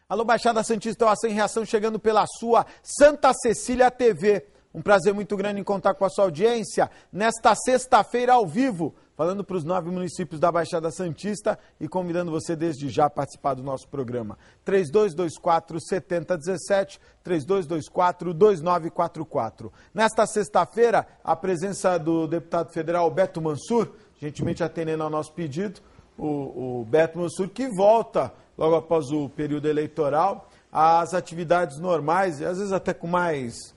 Alô, Baixada Santista, o Ação em Reação chegando pela sua Santa Cecília TV. Um prazer muito grande em contar com a sua audiência nesta sexta-feira ao vivo, falando para os 9 municípios da Baixada Santista e convidando você desde já a participar do nosso programa. 3224-7017, 3224-2944. Nesta sexta-feira, a presença do deputado federal Beto Mansur, gentilmente atendendo ao nosso pedido, o Beto Mansur, que volta logo após o período eleitoral às atividades normais, e às vezes até com mais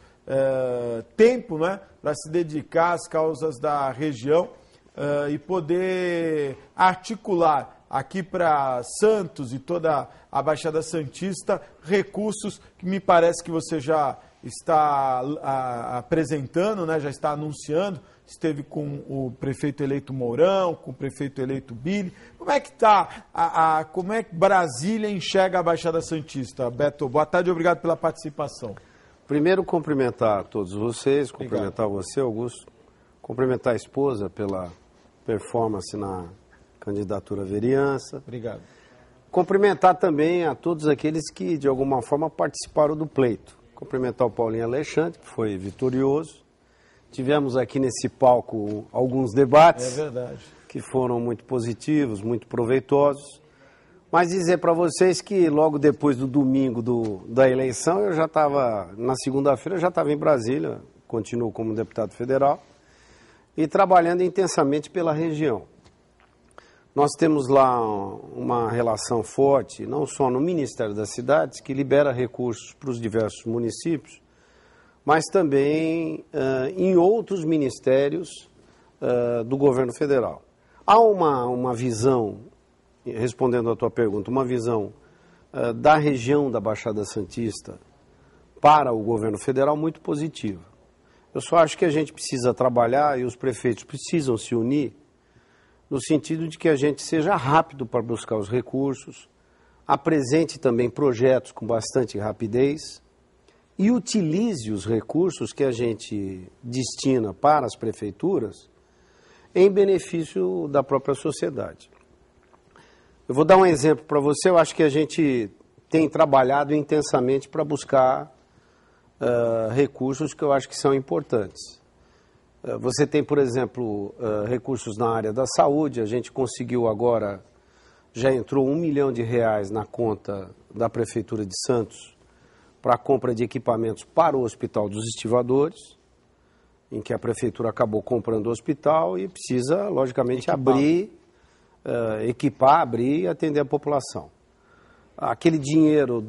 tempo, né, para se dedicar às causas da região e poder articular aqui para Santos e toda a Baixada Santista recursos que me parece que você já está apresentando, né, já está anunciando. Esteve com o prefeito eleito Mourão, com o prefeito eleito Billy. Como é que está, como é que Brasília enxerga a Baixada Santista? Beto, boa tarde e obrigado pela participação. Primeiro, cumprimentar todos vocês, cumprimentar você, Augusto, cumprimentar a esposa pela performance na candidatura à vereança. Obrigado. Cumprimentar também a todos aqueles que, de alguma forma, participaram do pleito. Cumprimentar o Paulinho Alexandre, que foi vitorioso. Tivemos aqui nesse palco alguns debates que foram muito positivos, muito proveitosos. Mas dizer para vocês que logo depois do domingo da eleição, eu já estava, na segunda-feira, eu já estava em Brasília, continuo como deputado federal, e trabalhando intensamente pela região. Nós temos lá uma relação forte, não só no Ministério das Cidades, que libera recursos para os diversos municípios, mas também em outros ministérios do governo federal. Há uma visão, respondendo à tua pergunta, uma visão da região da Baixada Santista para o governo federal muito positiva. Eu só acho que a gente precisa trabalhar e os prefeitos precisam se unir no sentido de que a gente seja rápido para buscar os recursos, apresente também projetos com bastante rapidez, e utilize os recursos que a gente destina para as prefeituras em benefício da própria sociedade. Eu vou dar um exemplo para você. Eu acho que a gente tem trabalhado intensamente para buscar recursos que eu acho que são importantes. Você tem, por exemplo, recursos na área da saúde. A gente conseguiu agora, já entrou R$1 milhão na conta da Prefeitura de Santos para a compra de equipamentos para o Hospital dos Estivadores, em que a Prefeitura acabou comprando o hospital e precisa, logicamente, abrir e atender a população. Aquele dinheiro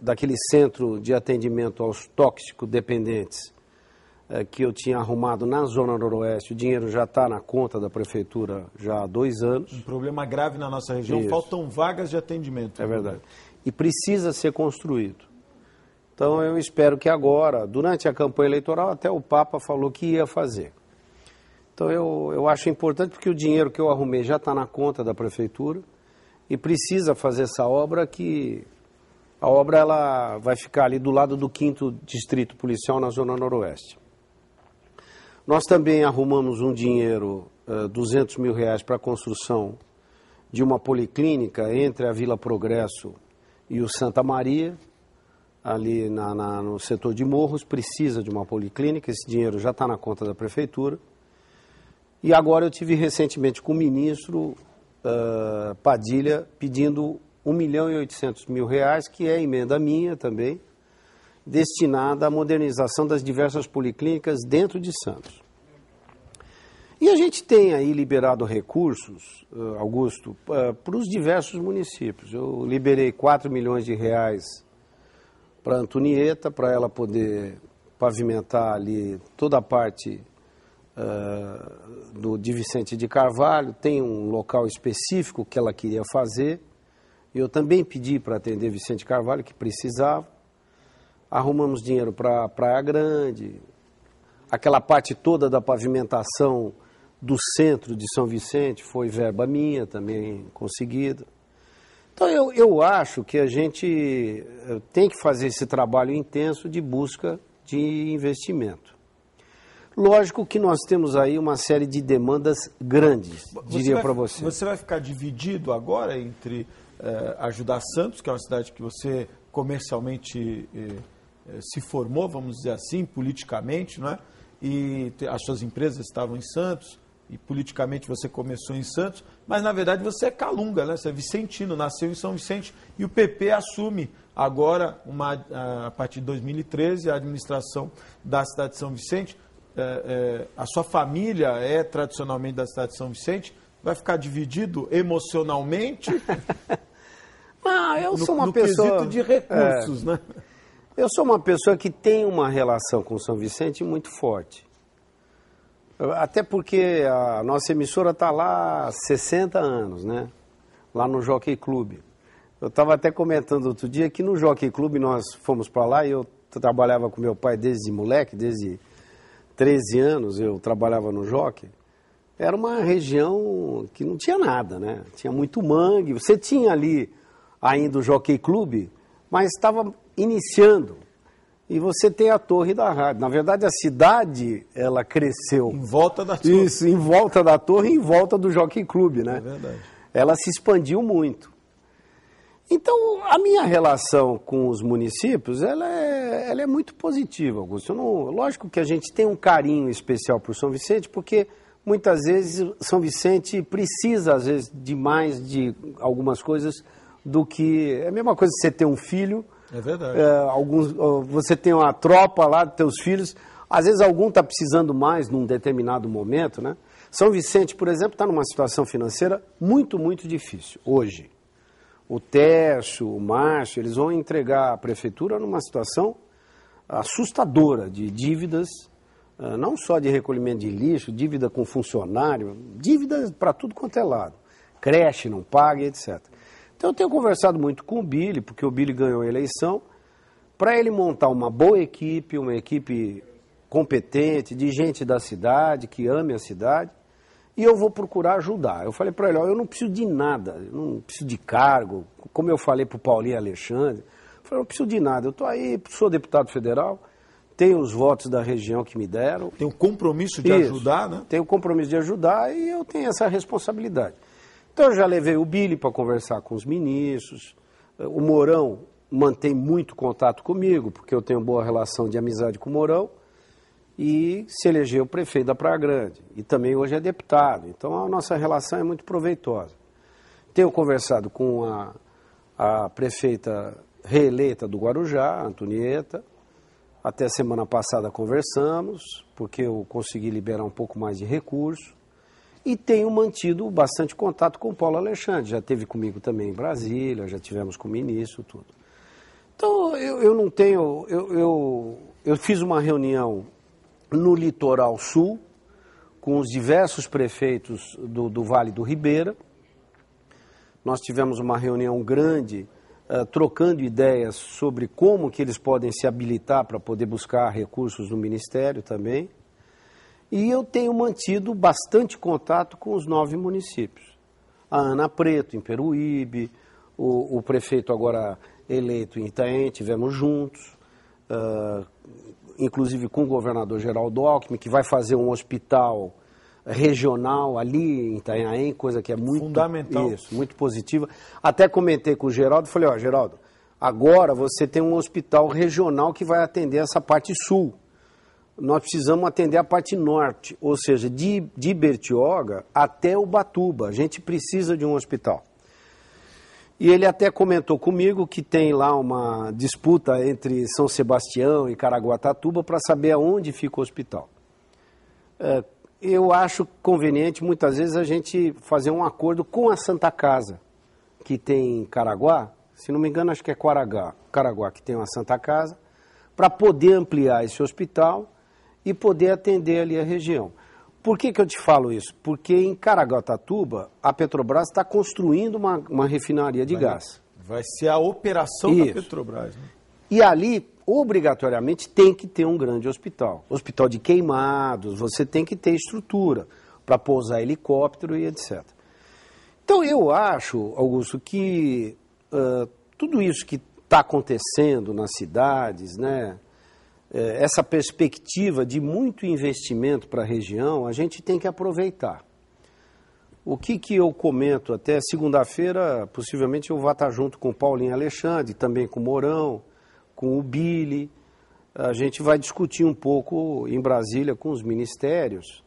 daquele centro de atendimento aos toxicodependentes que eu tinha arrumado na Zona Noroeste, o dinheiro já está na conta da Prefeitura já há 2 anos. Um problema grave na nossa região, faltam vagas de atendimento. É verdade. E precisa ser construído. Então eu espero que agora, durante a campanha eleitoral, até o Papa falou que ia fazer. Então eu acho importante porque o dinheiro que eu arrumei já está na conta da Prefeitura e precisa fazer essa obra, que a obra ela vai ficar ali do lado do 5º Distrito Policial na Zona Noroeste. Nós também arrumamos um dinheiro, R$200 mil para a construção de uma policlínica entre a Vila Progresso e o Santa Maria, ali no setor de Morros. Precisa de uma policlínica, esse dinheiro já está na conta da Prefeitura. E agora eu tive recentemente com o ministro Padilha pedindo R$1.800.000, que é emenda minha também, destinada à modernização das diversas policlínicas dentro de Santos. E a gente tem aí liberado recursos, Augusto, para os diversos municípios. Eu liberei R$4 milhões para a Antonieta, para ela poder pavimentar ali toda a parte de Vicente de Carvalho. Tem um local específico que ela queria fazer. Eu também pedi para atender Vicente Carvalho, que precisava. Arrumamos dinheiro para Praia Grande, aquela parte toda da pavimentação do centro de São Vicente foi verba minha também conseguida. Então eu acho que a gente tem que fazer esse trabalho intenso de busca de investimento. Lógico que nós temos aí uma série de demandas grandes, diria para você. Você vai ficar dividido agora entre ajudar Santos, que é uma cidade que você comercialmente se formou, vamos dizer assim, politicamente, não é? E as suas empresas estavam em Santos, e politicamente você começou em Santos, mas na verdade você é calunga, né? Você é vicentino, nasceu em São Vicente, e o PP assume agora, a partir de 2013, a administração da cidade de São Vicente. A sua família é tradicionalmente da cidade de São Vicente, vai ficar dividido emocionalmente? Não, eu sou uma pessoa... quesito de recursos, né? Eu sou uma pessoa que tem uma relação com São Vicente muito forte. Até porque a nossa emissora está lá há 60 anos, né? Lá no Jockey Club. Eu estava até comentando outro dia que no Jockey Club nós fomos para lá e eu trabalhava com meu pai desde moleque, desde 13 anos eu trabalhava no Jockey. Era uma região que não tinha nada, né? Tinha muito mangue. Você tinha ali ainda o Jockey Club, mas estava iniciando. E você tem a torre da rádio. Na verdade, a cidade, ela cresceu. Em volta da torre. Isso, em volta da torre e em volta do Jockey Club, né? É verdade. Ela se expandiu muito. Então, a minha relação com os municípios, ela é muito positiva, Augusto. Lógico que a gente tem um carinho especial por São Vicente, porque muitas vezes São Vicente precisa, às vezes, de mais de algumas coisas do que... É a mesma coisa que você ter um filho... É verdade. Você tem uma tropa lá dos teus filhos, às vezes algum está precisando mais num determinado momento, né? São Vicente, por exemplo, está numa situação financeira muito, muito difícil hoje. O Tércio, o Márcio, eles vão entregar a prefeitura numa situação assustadora de dívidas, não só de recolhimento de lixo, dívida com funcionário, dívidas para tudo quanto é lado. Creche não paga, etc. Então eu tenho conversado muito com o Billy, porque o Billy ganhou a eleição, para ele montar uma boa equipe, uma equipe competente, de gente da cidade, que ame a cidade, e eu vou procurar ajudar. Eu falei para ele, eu não preciso de nada, eu não preciso de cargo, como eu falei para o Paulinho Alexandre, eu falei, eu não preciso de nada, eu estou aí, sou deputado federal, tenho os votos da região que me deram. Tem o compromisso de ajudar, né? Tenho o compromisso de ajudar e eu tenho essa responsabilidade. Então eu já levei o Billy para conversar com os ministros, o Mourão mantém muito contato comigo, porque eu tenho boa relação de amizade com o Mourão, e se elegeu prefeito da Praia Grande, e também hoje é deputado, então a nossa relação é muito proveitosa. Tenho conversado com a prefeita reeleita do Guarujá, Antonieta, até semana passada conversamos, porque eu consegui liberar um pouco mais de recurso, e tenho mantido bastante contato com o Paulo Alexandre, já esteve comigo também em Brasília, já tivemos com o ministro, tudo. Então, eu não tenho... Eu fiz uma reunião no Litoral Sul, com os diversos prefeitos do Vale do Ribeira. Nós tivemos uma reunião grande, trocando ideias sobre como que eles podem se habilitar para poder buscar recursos no Ministério também. E eu tenho mantido bastante contato com os 9 municípios. A Ana Preto, em Peruíbe, o prefeito agora eleito em Itaém, tivemos juntos, inclusive com o governador Geraldo Alckmin, que vai fazer um hospital regional ali em Itanhaém, coisa que é muito... Fundamental. Isso, muito positiva. Até comentei com o Geraldo, falei, Geraldo, agora você tem um hospital regional que vai atender essa parte sul. Nós precisamos atender a parte norte, ou seja, de Bertioga até Ubatuba. A gente precisa de um hospital. E ele até comentou comigo que tem lá uma disputa entre São Sebastião e Caraguatatuba para saber aonde fica o hospital. Eu acho conveniente, muitas vezes, a gente fazer um acordo com a Santa Casa, que tem em Caraguá, se não me engano, acho que é Caraguá, que tem uma Santa Casa, para poder ampliar esse hospital e poder atender ali a região. Por que eu te falo isso? Porque em Caraguatatuba, a Petrobras está construindo uma refinaria de gás. Vai ser a operação da Petrobras, né? E ali, obrigatoriamente, tem que ter um grande hospital. Hospital de queimados, você tem que ter estrutura para pousar helicóptero e etc. Então, eu acho, Augusto, que tudo isso que está acontecendo nas cidades, né? Essa perspectiva de muito investimento para a região, a gente tem que aproveitar. O que eu comento até segunda-feira, possivelmente eu vou estar junto com o Paulinho Alexandre, também com o Mourão, com o Billy. A gente vai discutir um pouco em Brasília com os ministérios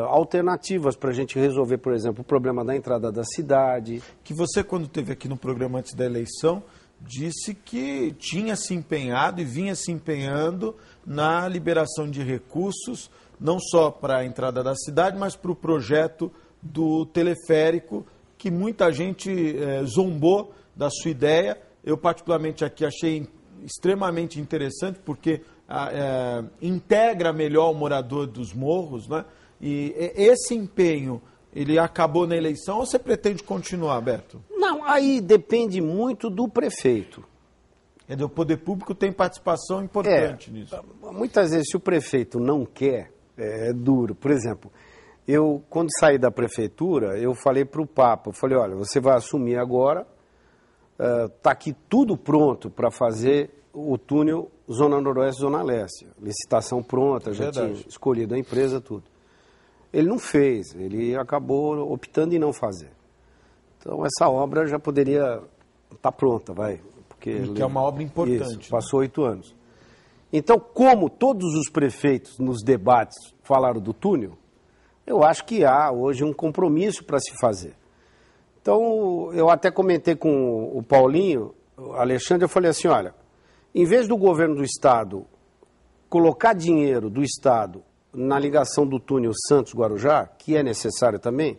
alternativas para a gente resolver, por exemplo, o problema da entrada da cidade. Que você, quando esteve aqui no programa antes da eleição, disse que tinha se empenhado e vinha se empenhando na liberação de recursos, não só para a entrada da cidade, mas para o projeto do teleférico, que muita gente zombou da sua ideia. Eu, particularmente, aqui achei extremamente interessante, porque integra melhor o morador dos morros, né? E esse empenho, ele acabou na eleição ou você pretende continuar, Beto? Não, aí depende muito do prefeito. O poder público tem participação importante nisso. Muitas vezes, se o prefeito não quer, é duro. Por exemplo, eu, quando saí da prefeitura, eu falei para o Papa, eu falei, olha, você vai assumir agora, está aqui tudo pronto para fazer o túnel Zona Noroeste, Zona Leste. Licitação pronta, já tinha escolhido a empresa, tudo. Ele não fez, ele acabou optando em não fazer. Então, essa obra já poderia estar pronta, vai. Porque é uma obra importante. Isso, passou 8 anos. Então, como todos os prefeitos nos debates falaram do túnel, eu acho que há hoje um compromisso para se fazer. Então, eu até comentei com o Paulinho, o Alexandre, eu falei assim, olha, em vez do governo do Estado colocar dinheiro do Estado na ligação do túnel Santos-Guarujá, que é necessário também,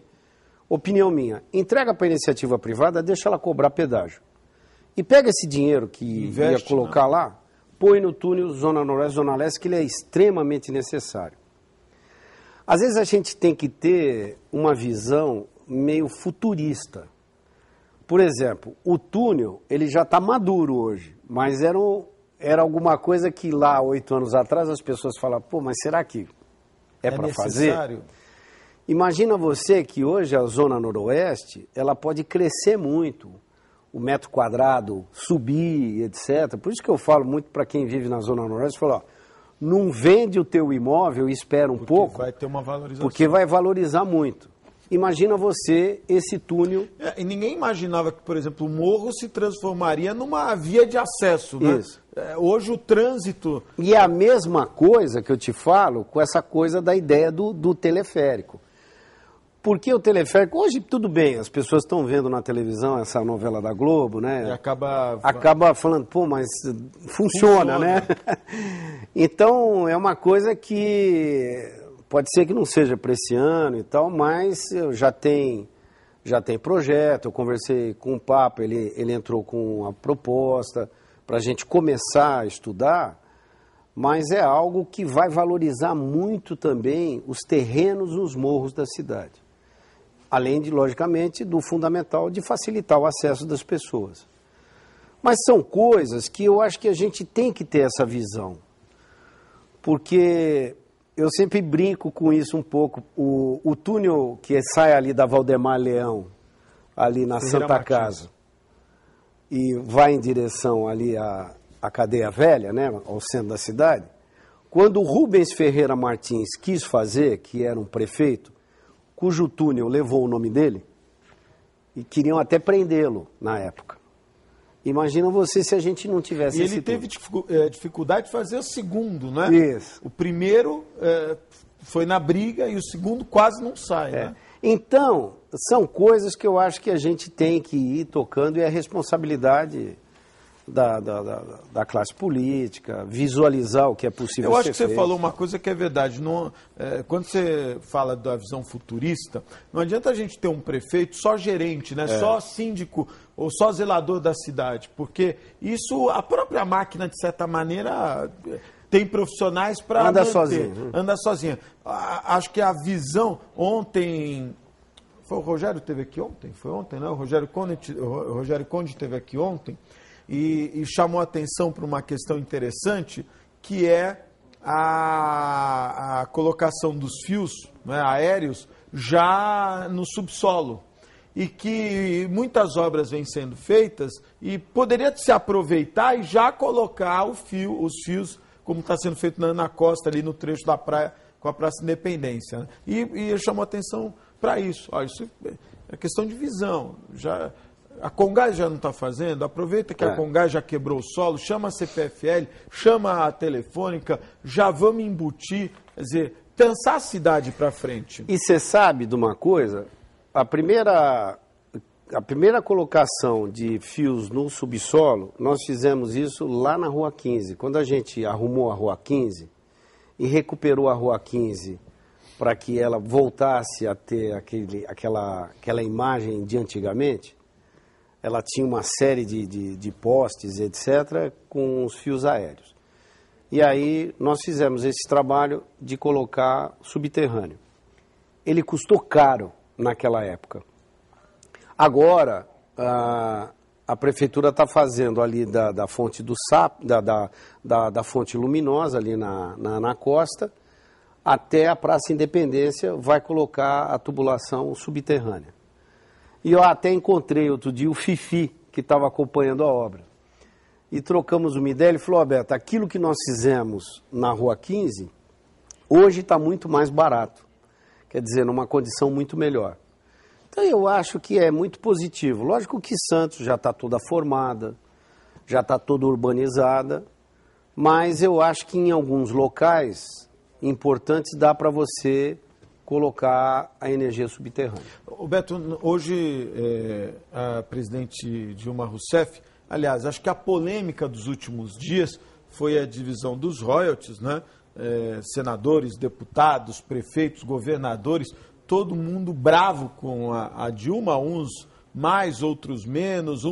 opinião minha, entrega para a iniciativa privada, deixa ela cobrar pedágio. E pega esse dinheiro que ia colocar lá, põe no túnel Zona Noroeste, Zona Leste, que ele é extremamente necessário. Às vezes a gente tem que ter uma visão meio futurista. Por exemplo, o túnel, ele já está maduro hoje, mas era alguma coisa que lá, 8 anos atrás, as pessoas falavam, pô, mas será que é para fazer? Imagina você que hoje a Zona Noroeste, ela pode crescer muito, o metro quadrado subir, etc. Por isso que eu falo muito para quem vive na Zona Noroeste, falo, ó, não vende o teu imóvel e espera um pouco, vai ter uma valorização. Porque vai valorizar muito. Imagina você esse túnel... E ninguém imaginava que, por exemplo, o morro se transformaria numa via de acesso, né? Isso. Hoje o trânsito... E é a mesma coisa que eu te falo com essa coisa da ideia do teleférico. Porque o teleférico... Hoje, tudo bem, as pessoas estão vendo na televisão essa novela da Globo, né? E acaba falando, pô, mas funciona, né? Então, é uma coisa que... Pode ser que não seja para esse ano e tal, mas já tem projeto. Eu conversei com o Papa, ele entrou com a proposta para a gente começar a estudar, mas é algo que vai valorizar muito também os terrenos nos morros da cidade. Além de, logicamente, do fundamental de facilitar o acesso das pessoas. Mas são coisas que eu acho que a gente tem que ter essa visão, porque... Eu sempre brinco com isso um pouco. O túnel que sai ali da Valdemar Leão, ali na Santa Casa, e vai em direção ali à Cadeia Velha, né, ao centro da cidade, quando o Rubens Ferreira Martins quis fazer, que era um prefeito, cujo túnel levou o nome dele, e queriam até prendê-lo na época. Imagina você se a gente não tivesse esse túnel. E ele teve dificuldade de fazer o segundo, né? Isso. O primeiro foi na briga e o segundo quase não sai, né? Então, são coisas que eu acho que a gente tem que ir tocando e é responsabilidade da classe política, visualizar o que é possível ser feito. Eu acho que você falou uma coisa que é verdade. Quando você fala da visão futurista, não adianta a gente ter um prefeito só gerente, né? Só síndico ou só zelador da cidade, porque isso, a própria máquina, de certa maneira, tem profissionais para anda manter. Sozinho. Anda sozinha. Acho que a visão ontem... Foi o Rogério que esteve aqui ontem? Foi ontem, né? O Rogério Conde esteve aqui ontem. E chamou a atenção para uma questão interessante, que é a colocação dos fios, né, aéreos já no subsolo. E que muitas obras vêm sendo feitas e poderia se aproveitar e já colocar os fios, como está sendo feito na Costa, ali no trecho da praia, com a Praça Independência. Né? E chamou a atenção para isso. Ó, isso é questão de visão. A Comgás já não está fazendo, aproveita que a Comgás já quebrou o solo, chama a CPFL, chama a Telefônica, já vamos embutir, quer dizer, pensar a cidade para frente. E você sabe de uma coisa? A primeira colocação de fios no subsolo, nós fizemos isso lá na Rua 15. Quando a gente arrumou a Rua 15 e recuperou a Rua 15 para que ela voltasse a ter aquela imagem de antigamente, ela tinha uma série de postes, etc., com os fios aéreos. E aí nós fizemos esse trabalho de colocar subterrâneo. Ele custou caro naquela época. Agora, a prefeitura está fazendo ali da fonte do SAP, da fonte luminosa ali na costa, até a Praça Independência, vai colocar a tubulação subterrânea. E eu até encontrei outro dia o Fifi, que estava acompanhando a obra. E trocamos uma ideia, ele falou, Beto, aquilo que nós fizemos na Rua 15, hoje está muito mais barato. Quer dizer, numa condição muito melhor. Então eu acho que é muito positivo. Lógico que Santos já está toda formada, já está toda urbanizada, mas eu acho que em alguns locais importantes dá para você colocar a energia subterrânea. Beto, hoje a presidente Dilma Rousseff, aliás, acho que a polêmica dos últimos dias foi a divisão dos royalties, né? Senadores, deputados, prefeitos, governadores, todo mundo bravo com a Dilma, uns mais, outros menos,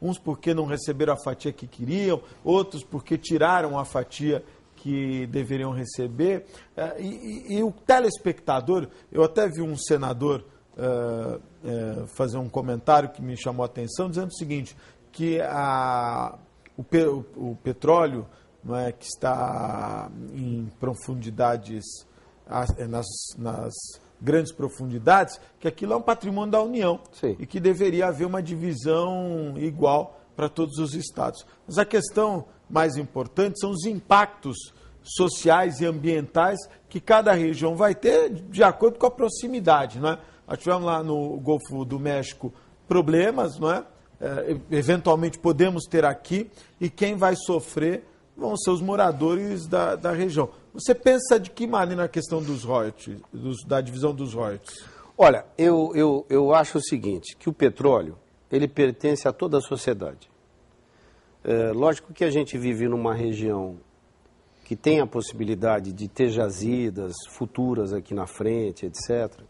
uns porque não receberam a fatia que queriam, outros porque tiraram a fatia que deveriam receber. E o telespectador, eu até vi um senador fazer um comentário que me chamou a atenção, dizendo o seguinte, que o petróleo, não é, que está em profundidades, nas grandes profundidades, que aquilo é um patrimônio da União. Sim. E que deveria haver uma divisão igual para todos os estados. Mas a questão mais importante são os impactos sociais e ambientais que cada região vai ter de acordo com a proximidade, não é? Nós tivemos lá no Golfo do México problemas, não é? Eventualmente podemos ter aqui, e quem vai sofrer vão ser os moradores da região. Você pensa de que maneira na questão dos royalties, da divisão dos royalties? Olha, eu acho o seguinte, que o petróleo, ele pertence a toda a sociedade. Lógico que a gente vive numa região que tem a possibilidade de ter jazidas futuras aqui na frente, etc.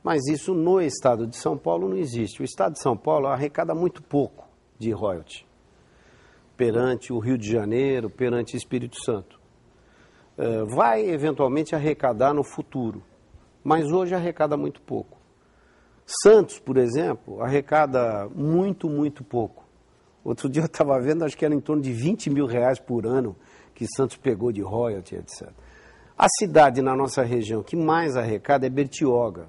Mas isso no estado de São Paulo não existe. O estado de São Paulo arrecada muito pouco de royalty perante o Rio de Janeiro, perante o Espírito Santo. Vai eventualmente arrecadar no futuro, mas hoje arrecada muito pouco. Santos, por exemplo, arrecada muito, muito pouco. Outro dia eu estava vendo, acho que era em torno de R$20 mil por ano que Santos pegou de royalty, etc. A cidade na nossa região que mais arrecada é Bertioga,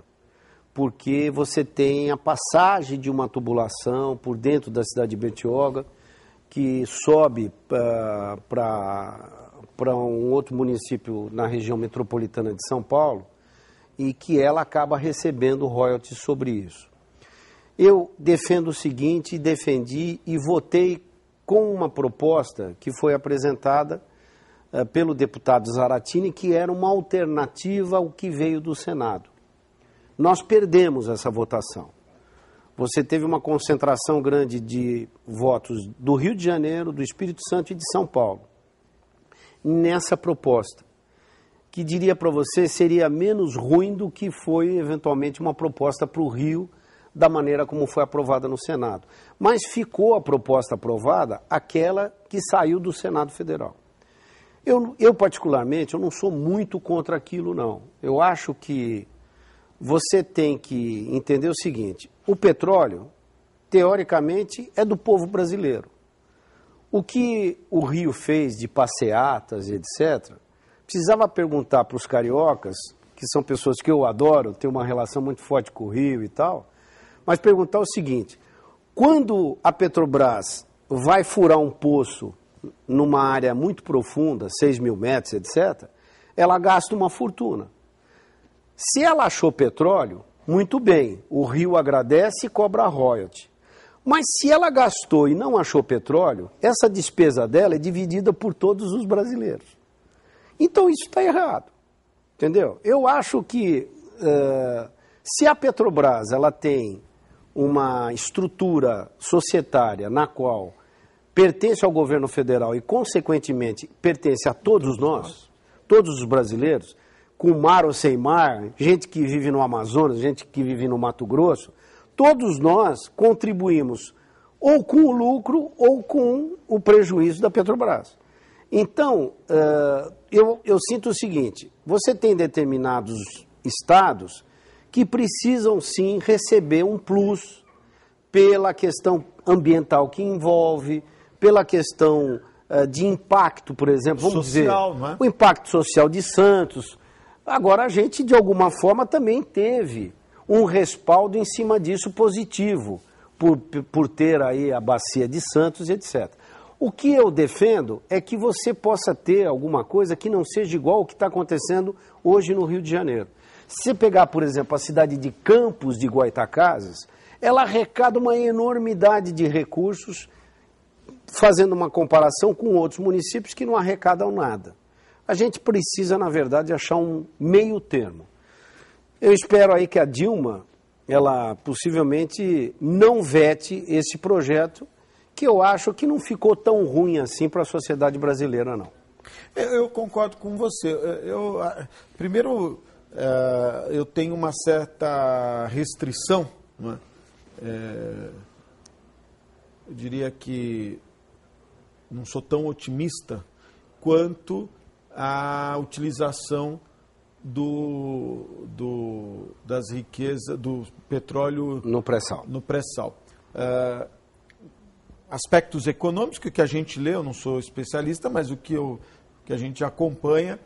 porque você tem a passagem de uma tubulação por dentro da cidade de Bertioga, que sobe para um outro município na região metropolitana de São Paulo, e que ela acaba recebendo royalties sobre isso. Eu defendo o seguinte, defendi e votei com uma proposta que foi apresentada pelo deputado Zaratini, que era uma alternativa ao que veio do Senado. Nós perdemos essa votação. Você teve uma concentração grande de votos do Rio de Janeiro, do Espírito Santo e de São Paulo nessa proposta, que diria para você seria menos ruim do que foi eventualmente uma proposta para o Rio, da maneira como foi aprovada no Senado. Mas ficou a proposta aprovada, aquela que saiu do Senado Federal. Eu particularmente, eu não sou muito contra aquilo, não. Eu acho que você tem que entender o seguinte, o petróleo, teoricamente, é do povo brasileiro. O que o Rio fez de passeatas, etc., precisava perguntar para os cariocas, que são pessoas que eu adoro, tenho uma relação muito forte com o Rio e tal, mas perguntar o seguinte, quando a Petrobras vai furar um poço numa área muito profunda, 6 mil metros, etc., ela gasta uma fortuna. Se ela achou petróleo, muito bem, o Rio agradece e cobra royalty. Mas se ela gastou e não achou petróleo, essa despesa dela é dividida por todos os brasileiros. Então isso está errado, entendeu? Eu acho que se a Petrobras ela tem uma estrutura societária na qual pertence ao governo federal e, consequentemente, pertence a todos nós, todos os brasileiros, com mar ou sem mar, gente que vive no Amazonas, gente que vive no Mato Grosso, todos nós contribuímos ou com o lucro ou com o prejuízo da Petrobras. Então, eu sinto o seguinte, você tem determinados estados que precisam sim receber um plus pela questão ambiental que envolve, pela questão de impacto, por exemplo, vamos social, dizer, não é? O impacto social de Santos. Agora, a gente, de alguma forma, também teve um respaldo em cima disso positivo, por ter aí a bacia de Santos, etc. O que eu defendo é que você possa ter alguma coisa que não seja igual ao que está acontecendo hoje no Rio de Janeiro. Se você pegar, por exemplo, a cidade de Campos de Goytacazes, ela arrecada uma enormidade de recursos, fazendo uma comparação com outros municípios que não arrecadam nada. A gente precisa, na verdade, achar um meio termo. Eu espero aí que a Dilma, ela possivelmente não vete esse projeto, que eu acho que não ficou tão ruim assim para a sociedade brasileira, não. Eu concordo com você. Primeiro, eu tenho uma certa restrição, não é? Eu diria que não sou tão otimista quanto a utilização das riquezas, do petróleo no pré-sal. Aspectos econômicos que a gente lê, eu não sou especialista, mas que a gente acompanha,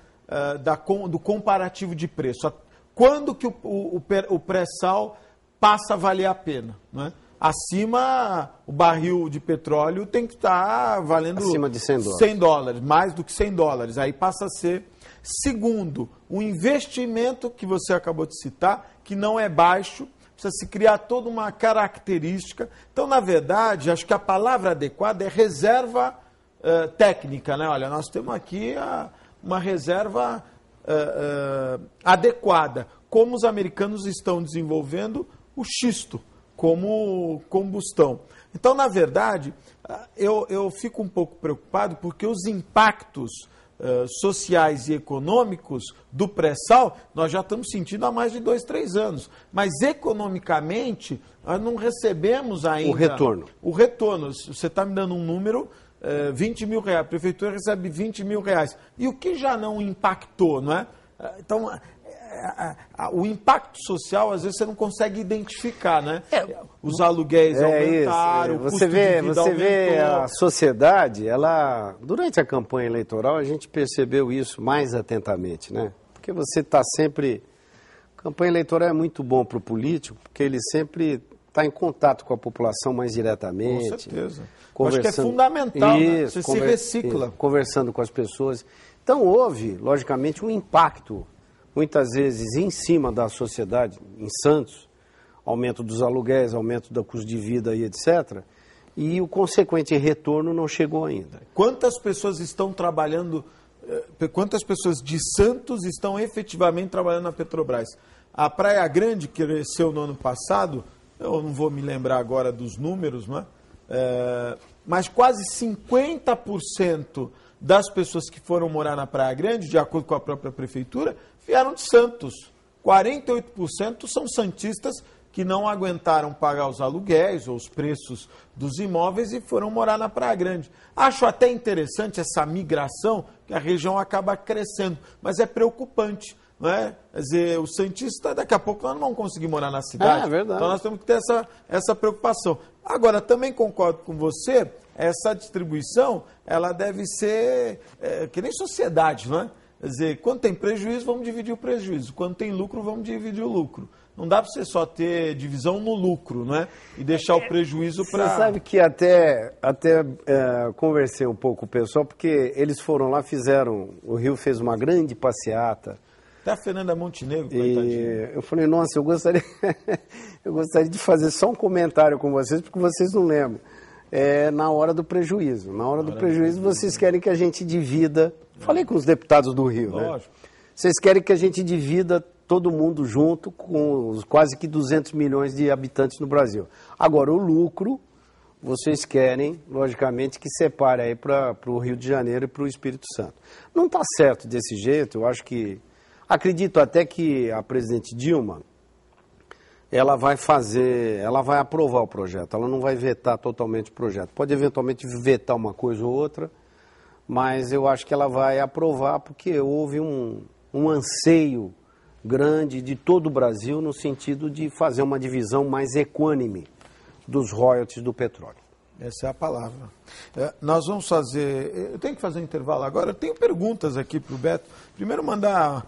do comparativo de preço. Quando que o pré-sal passa a valer a pena, não é? Acima, o barril de petróleo tem que estar valendo acima de $100, mais do que $100. Aí passa a ser. Segundo, o investimento que você acabou de citar, que não é baixo, precisa se criar toda uma característica. Então, na verdade, acho que a palavra adequada é reserva técnica, né? Olha, nós temos aqui uma reserva adequada, como os americanos estão desenvolvendo o xisto como combustão. Então, na verdade, eu fico um pouco preocupado porque os impactos sociais e econômicos do pré-sal nós já estamos sentindo há mais de 2, 3 anos. Mas, economicamente, nós não recebemos ainda o retorno. Você está me dando um número, R$20 mil, a prefeitura recebe R$20 mil. E o que já não impactou, não é? Então, o impacto social, às vezes, você não consegue identificar, né? Os aluguéis aumentaram, o custo de vida aumentou. Você vê a sociedade, durante a campanha eleitoral, a gente percebeu isso mais atentamente, né? Porque você está sempre... Campanha eleitoral é muito bom para o político, porque ele sempre está em contato com a população mais diretamente. Com certeza. Acho que é fundamental, né? Você se recicla. Conversando com as pessoas. Então, houve, logicamente, um impacto, muitas vezes, em cima da sociedade, em Santos, aumento dos aluguéis, aumento do custo de vida e etc. E o consequente retorno não chegou ainda. Quantas pessoas estão trabalhando, quantas pessoas de Santos estão efetivamente trabalhando na Petrobras? A Praia Grande cresceu no ano passado, eu não vou me lembrar agora dos números, não é? Mas quase 50% das pessoas que foram morar na Praia Grande, de acordo com a própria prefeitura, vieram de Santos. 48% são santistas que não aguentaram pagar os aluguéis ou os preços dos imóveis e foram morar na Praia Grande. Acho até interessante essa migração, que a região acaba crescendo, mas é preocupante, não é? Quer dizer, o santista, daqui a pouco nós não vamos conseguir morar na cidade. É verdade. Então nós temos que ter essa preocupação. Agora, também concordo com você, essa distribuição, ela deve ser que nem sociedade, não é? Quer dizer, quando tem prejuízo, vamos dividir o prejuízo. Quando tem lucro, vamos dividir o lucro. Não dá para você só ter divisão no lucro, não é? E deixar o prejuízo para... Você sabe que até conversei um pouco com o pessoal, porque eles foram lá, o Rio fez uma grande passeata Até a Fernanda Montenegro, coitadinha. Eu falei, nossa, eu gostaria de fazer só um comentário com vocês, porque vocês não lembram. Na hora do prejuízo. Na hora do prejuízo, vocês querem que a gente divida. Falei com os deputados do Rio, lógico, né? Vocês querem que a gente divida todo mundo junto com os quase que 200 milhões de habitantes no Brasil. Agora, o lucro, vocês querem, logicamente, que separe aí para o Rio de Janeiro e para o Espírito Santo. Não está certo desse jeito, eu acho que... Acredito até que a presidente Dilma, ela vai aprovar o projeto, ela não vai vetar totalmente o projeto. Pode eventualmente vetar uma coisa ou outra, mas eu acho que ela vai aprovar porque houve um anseio grande de todo o Brasil no sentido de fazer uma divisão mais equânime dos royalties do petróleo. Essa é a palavra. Nós vamos fazer... Eu tenho que fazer um intervalo agora. Eu tenho perguntas aqui para o Beto. Primeiro mandar...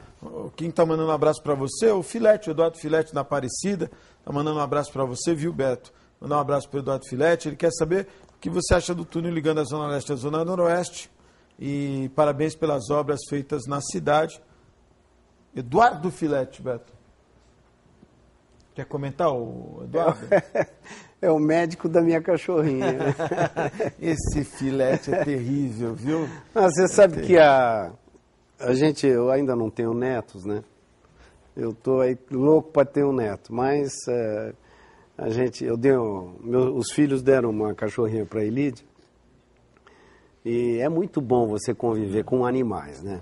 Quem está mandando um abraço para você, o Filete, o Eduardo Filete na Aparecida. Está mandando um abraço para você, viu, Beto? Mandar um abraço para o Eduardo Filete. Ele quer saber o que você acha do túnel ligando a Zona Leste à Zona Noroeste. E parabéns pelas obras feitas na cidade. Eduardo Filete, Beto. Quer comentar, o Eduardo? É o médico da minha cachorrinha. Esse Filete é terrível, viu? Você sabe que eu ainda não tenho netos, né? Eu tô aí louco para ter um neto, mas os filhos deram uma cachorrinha para a Elídia. E é muito bom você conviver com animais, né?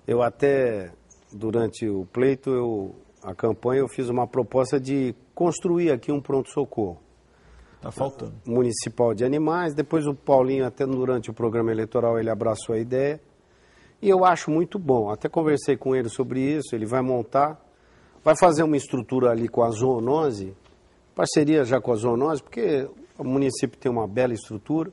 Eu até, durante o pleito, a campanha, eu fiz uma proposta de construir aqui um pronto-socorro. Está faltando. Municipal de animais. Depois o Paulinho, até durante o programa eleitoral, ele abraçou a ideia. E eu acho muito bom. Até conversei com ele sobre isso. Ele vai montar, vai fazer uma estrutura ali com a zoonose, parceria já com a zoonose, porque o município tem uma bela estrutura,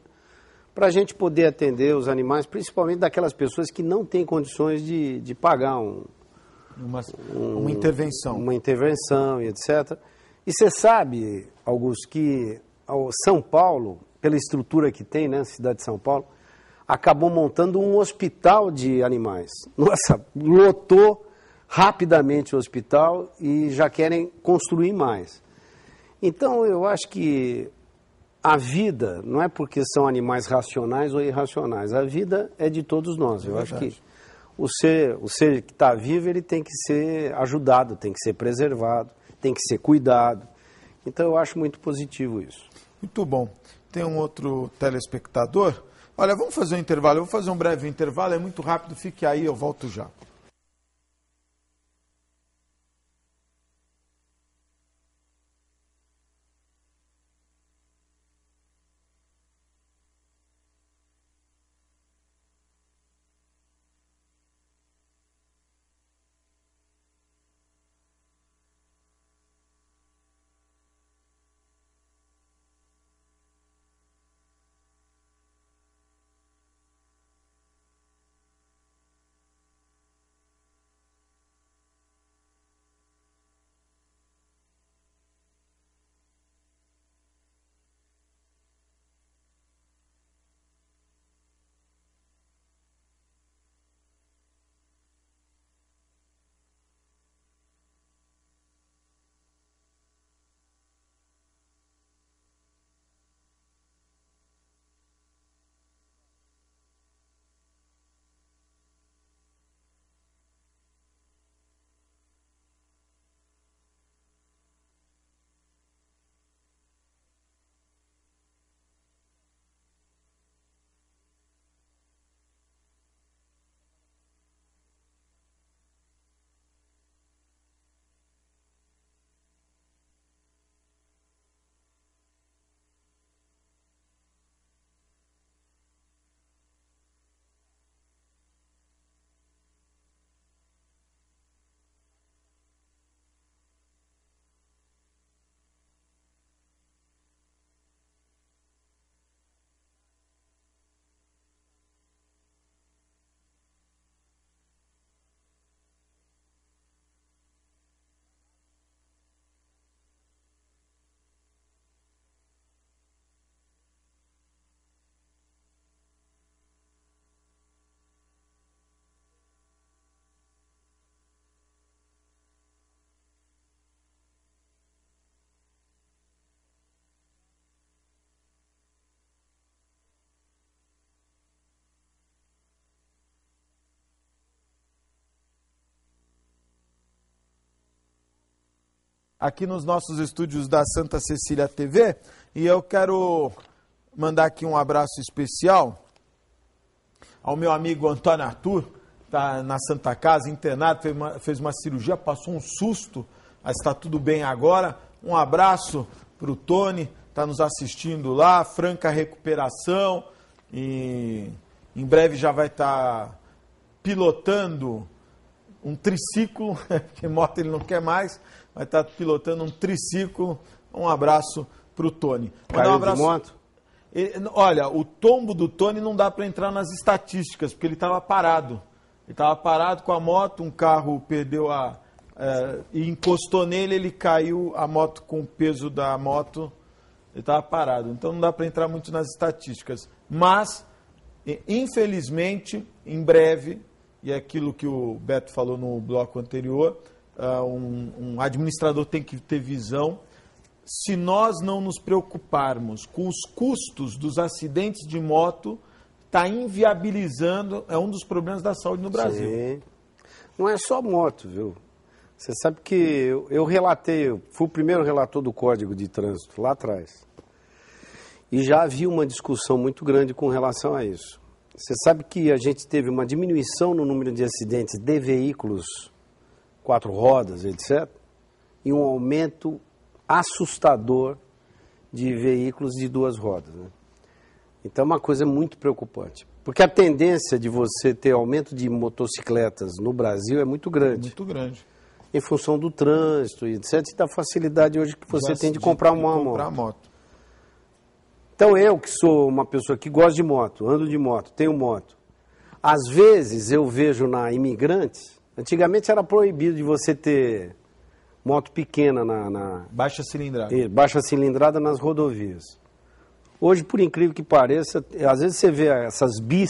para a gente poder atender os animais, principalmente daquelas pessoas que não têm condições de pagar uma intervenção. Uma intervenção e etc. E você sabe, Augusto, que São Paulo, pela estrutura que tem, né, a cidade de São Paulo, acabou montando um hospital de animais. Nossa, lotou rapidamente o hospital e já querem construir mais. Então, eu acho que a vida não é porque são animais racionais ou irracionais. A vida é de todos nós. Eu acho que o ser que está vivo, ele tem que ser ajudado, tem que ser preservado, tem que ser cuidado. Então, eu acho muito positivo isso. Muito bom. Tem um outro telespectador. Olha, vamos fazer um intervalo. Eu vou fazer um breve intervalo, é muito rápido. Fique aí, eu volto já. aqui nos nossos estúdios da Santa Cecília TV, e eu quero mandar aqui um abraço especial ao meu amigo Antônio Arthur, está na Santa Casa, internado, fez uma cirurgia, passou um susto, mas está tudo bem agora. Um abraço para o Tony, está nos assistindo lá, franca recuperação, e em breve já vai estar pilotando um triciclo, porque moto ele não quer mais, vai estar pilotando um triciclo. Um abraço para o Tony. Caiu de moto? Olha, o tombo do Tony não dá para entrar nas estatísticas, porque ele estava parado. Ele estava parado com a moto, um carro perdeu e encostou nele, ele caiu, a moto com o peso da moto, ele estava parado. Então não dá para entrar muito nas estatísticas. Mas, infelizmente, em breve, e é aquilo que o Beto falou no bloco anterior, um administrador tem que ter visão. Se nós não nos preocuparmos com os custos dos acidentes de moto, está inviabilizando, é um dos problemas da saúde no Brasil. Sim. Não é só moto, viu? Você sabe que eu relatei, eu fui o primeiro relator do Código de Trânsito lá atrás. E já havia uma discussão muito grande com relação a isso. Você sabe que a gente teve uma diminuição no número de acidentes de veículos, 4 rodas, etc., e um aumento assustador de veículos de 2 rodas, né? Então é uma coisa muito preocupante, porque a tendência de você ter aumento de motocicletas no Brasil é muito grande. Muito grande. Em função do trânsito e etc, e da facilidade hoje que você tem de comprar uma moto. Então eu, que sou uma pessoa que gosta de moto, ando de moto, tenho moto, às vezes eu vejo na Imigrantes, antigamente era proibido de você ter moto pequena na baixa cilindrada. Baixa cilindrada nas rodovias. Hoje, por incrível que pareça, às vezes você vê essas bis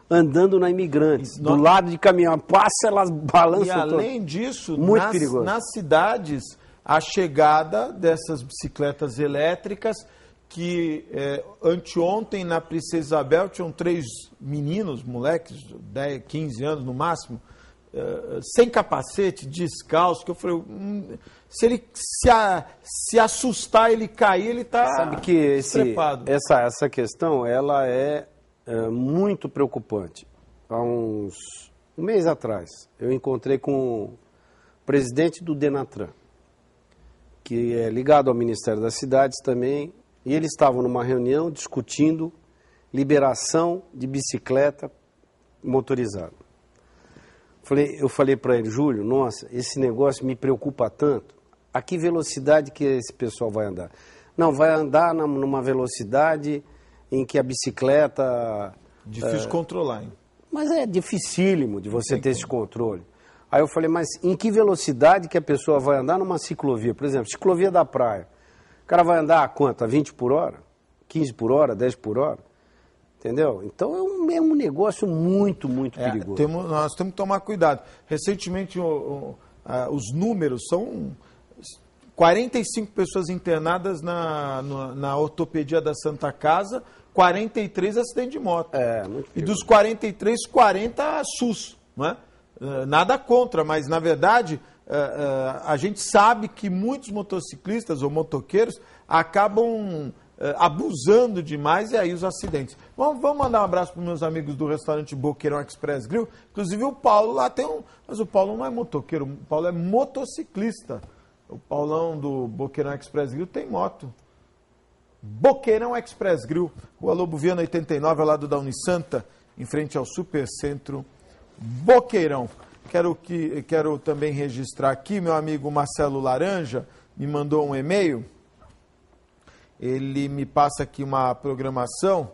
andando na Imigrantes, do lado de caminhão, passa, elas balançam. E além disso, muito perigoso. Nas cidades, a chegada dessas bicicletas elétricas, que anteontem na Princesa Isabel tinham 3 meninos, moleques, 10, 15 anos no máximo, sem capacete, descalço, que eu falei, se ele se assustar, ele cair, ele está estrepado. Essa questão, ela é muito preocupante. Há um mês atrás, eu encontrei com o presidente do Denatran, que é ligado ao Ministério das Cidades também, e eles estavam numa reunião discutindo liberação de bicicleta motorizada. Eu falei para ele, Júlio, nossa, esse negócio me preocupa tanto. A que velocidade que esse pessoal vai andar? Não, vai andar numa velocidade em que a bicicleta... Difícil controlar, hein? Mas é dificílimo de você ter esse controle. Aí eu falei, mas em que velocidade que a pessoa vai andar numa ciclovia? Por exemplo, ciclovia da praia. O cara vai andar a quanto? A 20 por hora? 15 por hora? 10 por hora? Entendeu? Então é um negócio muito, muito perigoso. Nós temos que tomar cuidado. Recentemente, os números são 45 pessoas internadas na ortopedia da Santa Casa, 43 acidentes de moto. Muito perigoso. E dos 43, 40 SUS. Não é? Nada contra, mas na verdade a gente sabe que muitos motociclistas ou motoqueiros acabam abusando demais, e aí os acidentes. Vamos mandar um abraço para os meus amigos do restaurante Boqueirão Express Grill. Inclusive o Paulo lá tem mas o Paulo não é motoqueiro, o Paulo é motociclista. O Paulão do Boqueirão Express Grill tem moto. Boqueirão Express Grill, Rua Lobo Viana 89, ao lado da Unisanta, em frente ao Supercentro Boqueirão. Quero também registrar aqui, meu amigo Marcelo Laranja me mandou um e-mail. Ele me passa aqui uma programação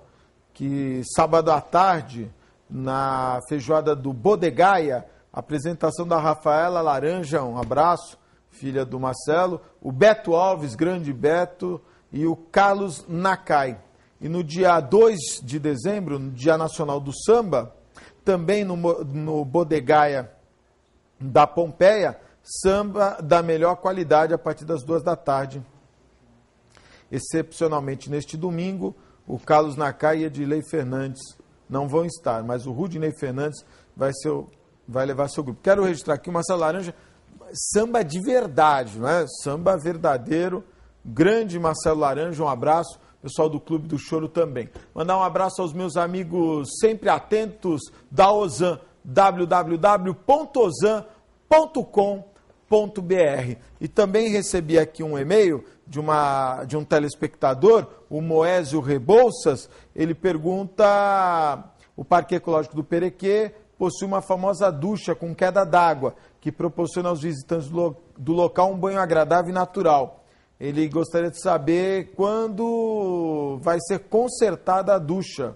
que sábado à tarde, na feijoada do Bodegaia, apresentação da Rafaela Laranja, um abraço, filha do Marcelo, o Beto Alves, grande Beto, e o Carlos Nakai. E no dia 2 de dezembro, no Dia Nacional do Samba, também no Bodegaia da Pompeia, samba da melhor qualidade a partir das 2 da tarde. Excepcionalmente neste domingo, o Carlos Nakai e Edilei Fernandes não vão estar, mas o Rudinei Fernandes vai levar seu grupo. Quero registrar aqui o Marcelo Laranja, samba de verdade, não é? Samba verdadeiro. Grande Marcelo Laranja, um abraço. Pessoal do Clube do Choro também. Mandar um abraço aos meus amigos sempre atentos da Ozan, www.ozan.com.br. E também recebi aqui um e-mail de um telespectador, o Moésio Rebouças. Ele pergunta: o Parque Ecológico do Perequê possui uma famosa ducha com queda d'água, que proporciona aos visitantes do local um banho agradável e natural. Ele gostaria de saber quando vai ser consertada a ducha.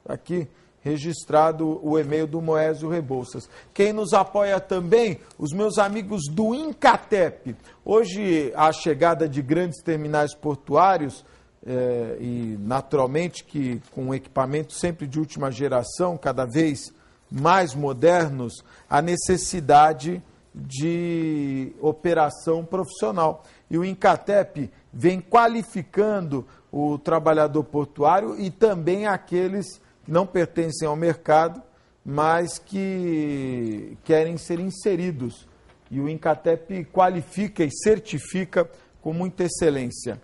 Aqui registrado o e-mail do Moésio Rebouças. Quem nos apoia também, os meus amigos do Incatep. Hoje, a chegada de grandes terminais portuários, e naturalmente que com equipamentos sempre de última geração, cada vez mais modernos, a necessidade de operação profissional. E o Incatep vem qualificando o trabalhador portuário e também aqueles que não pertencem ao mercado, mas que querem ser inseridos. E o Incatep qualifica e certifica com muita excelência.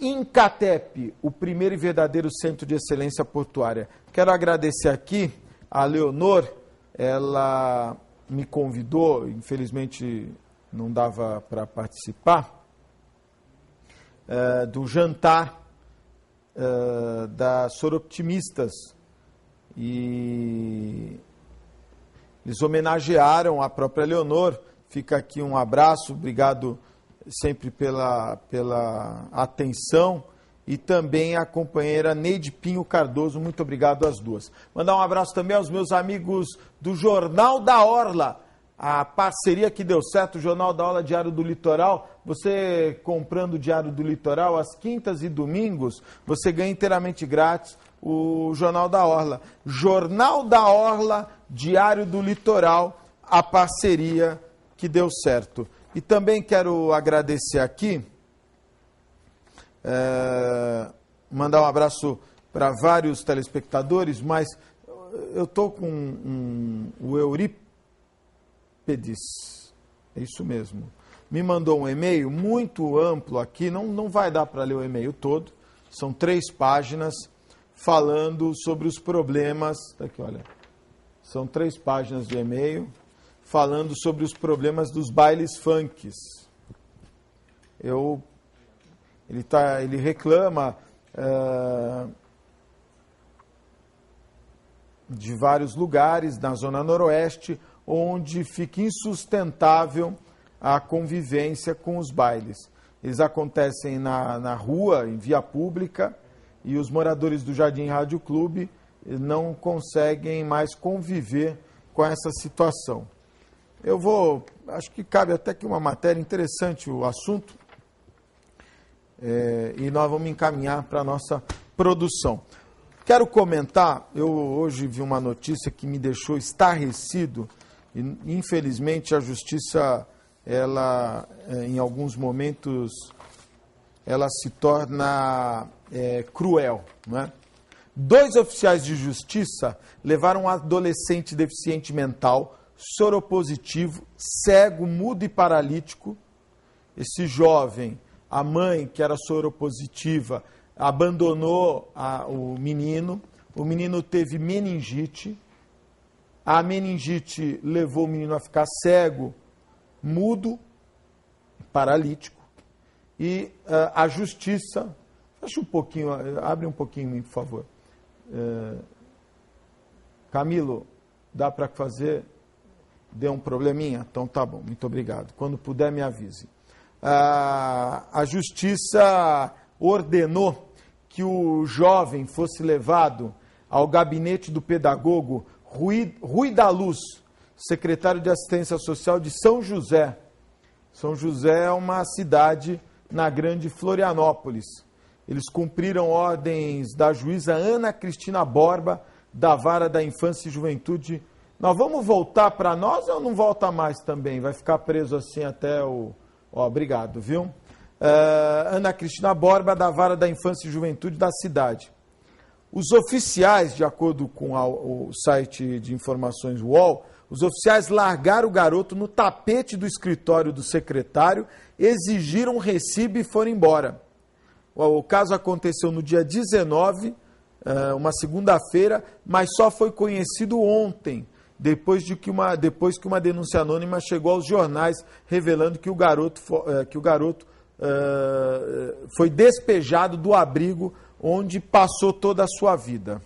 Incatep, o primeiro e verdadeiro centro de excelência portuária. Quero agradecer aqui a Leonor, ela me convidou, infelizmente não dava para participar, do jantar da Soroptimistas. E eles homenagearam a própria Leonor. Fica aqui um abraço, obrigado sempre pela atenção. E também a companheira Neide Pinho Cardoso, muito obrigado às duas. Mandar um abraço também aos meus amigos do Jornal da Orla, a parceria que deu certo, o Jornal da Orla, Diário do Litoral. Você comprando o Diário do Litoral, às quintas e domingos, você ganha inteiramente grátis o Jornal da Orla. Jornal da Orla, Diário do Litoral, a parceria que deu certo. E também quero agradecer aqui, mandar um abraço para vários telespectadores, mas eu estou com o Eurípides, é isso mesmo, me mandou um e-mail muito amplo aqui, não vai dar para ler o e-mail todo, são 3 páginas falando sobre os problemas, aqui olha, são 3 páginas de e-mail falando sobre os problemas dos bailes funks. Ele reclama de vários lugares na Zona Noroeste, onde fica insustentável a convivência com os bailes. Eles acontecem na rua, em via pública, e os moradores do Jardim Rádio Clube não conseguem mais conviver com essa situação. Acho que cabe até que uma matéria interessante o assunto, e nós vamos encaminhar para a nossa produção. Quero comentar, eu hoje vi uma notícia que me deixou estarrecido, e infelizmente a justiça, ela em alguns momentos, ela se torna cruel, não é? 2 oficiais de justiça levaram um adolescente deficiente mental, soropositivo, cego, mudo e paralítico. Esse jovem, a mãe, que era soropositiva, abandonou o menino teve meningite, a meningite levou o menino a ficar cego, mudo, paralítico, e a justiça, fecha um pouquinho, abre um pouquinho, por favor. Camilo, dá para fazer? Deu um probleminha? Então tá bom, muito obrigado. Quando puder, me avise. A justiça ordenou que o jovem fosse levado ao gabinete do pedagogo Rui da Luz, secretário de Assistência Social de São José. São José é uma cidade na Grande Florianópolis. Eles cumpriram ordens da juíza Ana Cristina Borba, da Vara da Infância e Juventude. Nós vamos voltar para nós ou não volta mais também? Vai ficar preso assim até o... obrigado, viu? Ana Cristina Borba, da Vara da Infância e Juventude da cidade. Os oficiais, de acordo com o site de informações UOL, Os oficiais largaram o garoto no tapete do escritório do secretário, exigiram um recibo e foram embora. O caso aconteceu no dia 19, uma segunda-feira, mas só foi conhecido ontem, depois que uma denúncia anônima chegou aos jornais, revelando que o garoto foi despejado do abrigo onde passou toda a sua vida.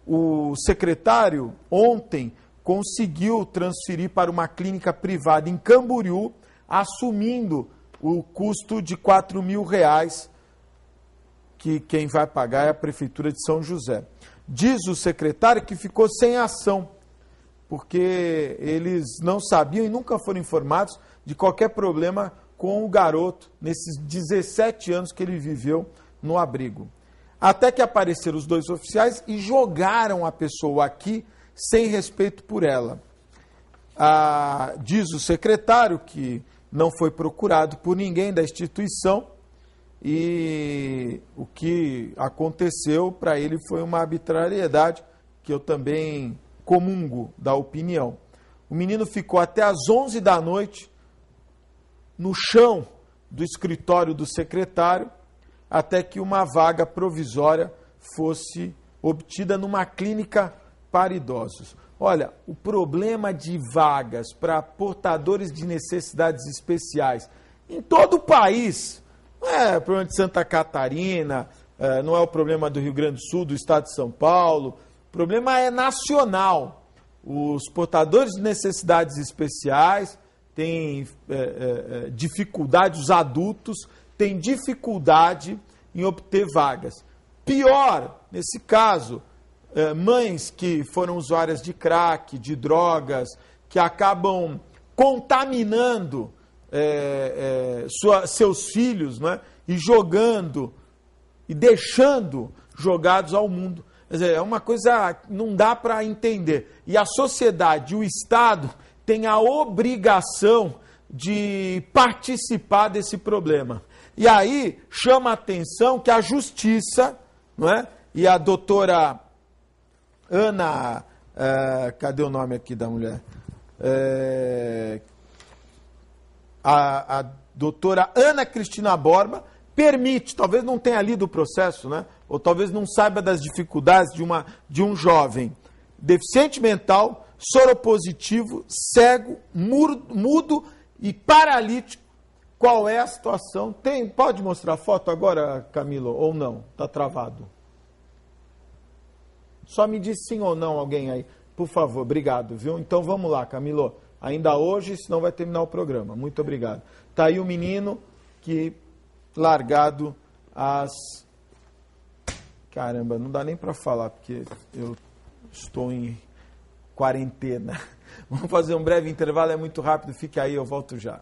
O secretário, ontem, conseguiu transferir para uma clínica privada em Camboriú, assumindo o custo de R$4.000, que quem vai pagar é a Prefeitura de São José. Diz o secretário que ficou sem ação, porque eles não sabiam e nunca foram informados de qualquer problema com o garoto nesses 17 anos que ele viveu no abrigo. Até que apareceram os dois oficiais e jogaram a pessoa aqui sem respeito por ela. Diz o secretário que não foi procurado por ninguém da instituição e o que aconteceu para ele foi uma arbitrariedade que eu também comungo da opinião. O menino ficou até às 11 da noite no chão do escritório do secretário, até que uma vaga provisória fosse obtida numa clínica para idosos. Olha, o problema de vagas para portadores de necessidades especiais em todo o país, não é o problema de Santa Catarina, não é o problema do Rio Grande do Sul, do estado de São Paulo, o problema é nacional. Os portadores de necessidades especiais têm dificuldade, os adultos têm dificuldade em obter vagas. Pior, nesse caso, mães que foram usuárias de crack, de drogas, que acabam contaminando seus filhos, né, e jogando, e deixando jogados ao mundo. Quer dizer, é uma coisa que não dá para entender. E a sociedade, o Estado, tem a obrigação de participar desse problema. E aí chama a atenção que a Justiça, não é? E a doutora Ana... cadê o nome aqui da mulher? A doutora Ana Cristina Borba permite, talvez não tenha lido o processo, né? Ou talvez não saiba das dificuldades de um jovem deficiente mental, soropositivo, cego, mudo e paralítico. Qual é a situação? Pode mostrar a foto agora, Camilo, ou não? Está travado. Só me diz sim ou não alguém aí. Por favor, obrigado, viu? Então vamos lá, Camilo. Ainda hoje, senão vai terminar o programa. Muito obrigado. Está aí o menino que largado às... Caramba, não dá nem para falar, porque eu estou em quarentena. Vamos fazer um breve intervalo, é muito rápido. Fique aí, eu volto já.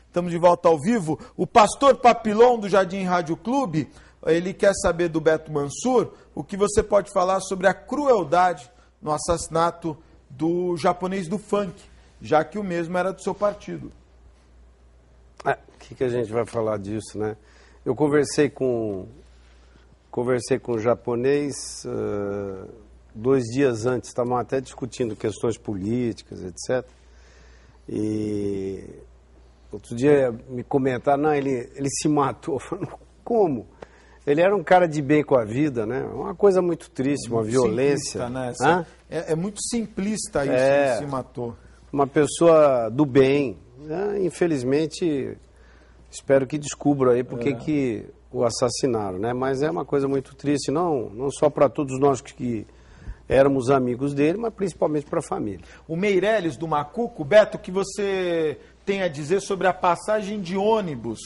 Estamos de volta ao vivo. O pastor Papilon, do Jardim Rádio Clube, ele quer saber do Beto Mansur o que você pode falar sobre a crueldade no assassinato do japonês do funk, já que o mesmo era do seu partido. O que a gente vai falar disso, né? Eu conversei com o japonês 2 dias antes, estavam até discutindo questões políticas, etc. E outro dia me comentaram, não, ele se matou. Como? Ele era um cara de bem com a vida, né? Uma coisa muito triste, uma violência. Né? É muito simplista isso, ele se matou. Uma pessoa do bem. Infelizmente, espero que descubram aí por que o assassinaram, né? Mas é uma coisa muito triste, não só para todos nós que éramos amigos dele, mas principalmente para a família. O Meirelles do Macuco, Beto, o que você tem a dizer sobre a passagem de ônibus?